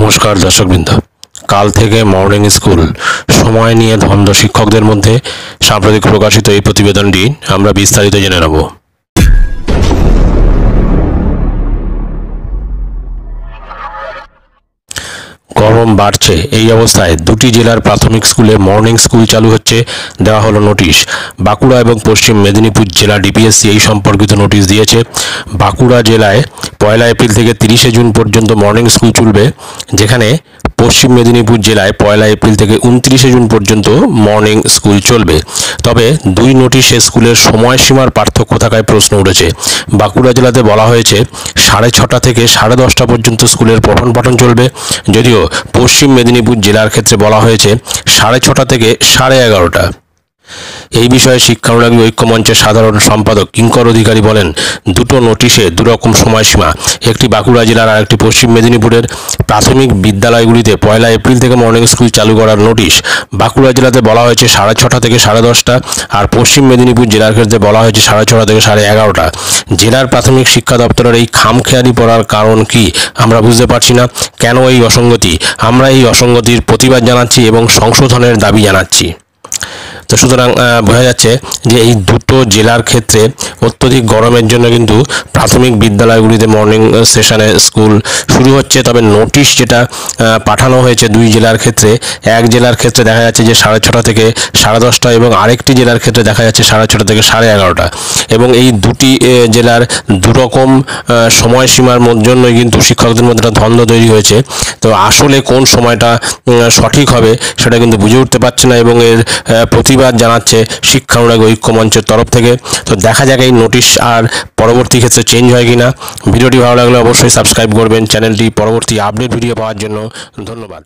নমস্কার দর্শকবৃন্দ, কাল থেকে মর্নিং স্কুল সময় নিয়ে ধন্দ্ব শিক্ষকদের মধ্যে সাম্প্রতিক প্রকাশিত এই প্রতিবেদনটি আমরা বিস্তারিত জেনে নেব। গরম বাড়ছে, এই অবস্থায় দুটি জেলার প্রাথমিক স্কুলে মর্নিং স্কুল চালু হচ্ছে। দেওয়া হলো নোটিশ। বাঁকুড়া এবং পশ্চিম মেদিনীপুর জেলা ডিপিএসসি এই সম্পর্কিত নোটিশ দিয়েছে। বাঁকুড়া জেলায় 1 এপ্রিল থেকে 30 জুন পর্যন্ত মর্নিং স্কুল চলবে, যেখানে পশ্চিম মেদিনীপুর জেলায় 1 এপ্রিল থেকে 29 জুন পর্যন্ত মর্নিং স্কুল চলবে। তবে দুই নোটিশে স্কুলের সময়সীমার পার্থক্য থাকায় প্রশ্ন উঠেছে। বাঁকুড়া জেলাতে বলা হয়েছে 6:30 থেকে 10:30 পর্যন্ত স্কুলের পঠন পাঠন চলবে, যদিও পশ্চিম মেদিনীপুর জেলার ক্ষেত্রে বলা হয়েছে 6:30 থেকে 11:30। এই বিষয়ে শিক্ষানুরাগী ঐক্যমঞ্চের সাধারণ সম্পাদক কিঙ্কর অধিকারী বলেন, দুটো নোটিশে দুরকম সময়সীমা, একটি বাঁকুড়া জেলার আর একটি পশ্চিম মেদিনীপুরের। প্রাথমিক বিদ্যালয়গুলিতে 1 এপ্রিল থেকে মর্নিং স্কুল চালু করার নোটিশ বাঁকুড়া জেলাতে বলা হয়েছে 6:30 থেকে 10:30, আর পশ্চিম মেদিনীপুর জেলার ক্ষেত্রে বলা হয়েছে 6:30 থেকে 11:30। জেলার প্রাথমিক শিক্ষা দপ্তরের এই খামখেয়ালি পড়ার কারণ কি আমরা বুঝতে পারছি না। কেন এই অসঙ্গতি? আমরা এই অসঙ্গতির প্রতিবাদ জানাচ্ছি এবং সংশোধনের দাবি জানাচ্ছি। তো সুতরাং বোঝা যাচ্ছে যে এই দুটো জেলার ক্ষেত্রে অত্যধিক গরমের জন্য কিন্তু প্রাথমিক বিদ্যালয়গুলিতে মর্নিং সেশনে স্কুল শুরু হচ্ছে। তবে নোটিশ যেটা পাঠানো হয়েছে দুই জেলার ক্ষেত্রে, এক জেলার ক্ষেত্রে দেখা যাচ্ছে যে 6:30 থেকে 10:30 এবং আরেকটি জেলার ক্ষেত্রে দেখা যাচ্ছে 6:30 থেকে 11:30। এবং এই দুটি জেলার দুরকম সময়সীমার জন্যই কিন্তু শিক্ষকদের মধ্যে একটা দ্বন্দ্ব তৈরি হয়েছে। তো আসলে কোন সময়টা সঠিক হবে সেটা কিন্তু বুঝে উঠতে পারছে না, এবং এর প্রতিবাদ জানাচ্ছে শিক্ষানুরাগী ঐক্যমঞ্চের তরফ থেকে। তো দেখা যাক এই নোটিশ আর পরবর্তী ক্ষেত্রে চেঞ্জ হয় কিনা। ভিডিওটি ভালো লাগলে অবশ্যই সাবস্ক্রাইব করবেন চ্যানেলটি। পরবর্তী আপডেট ভিডিও পাওয়ার জন্য ধন্যবাদ।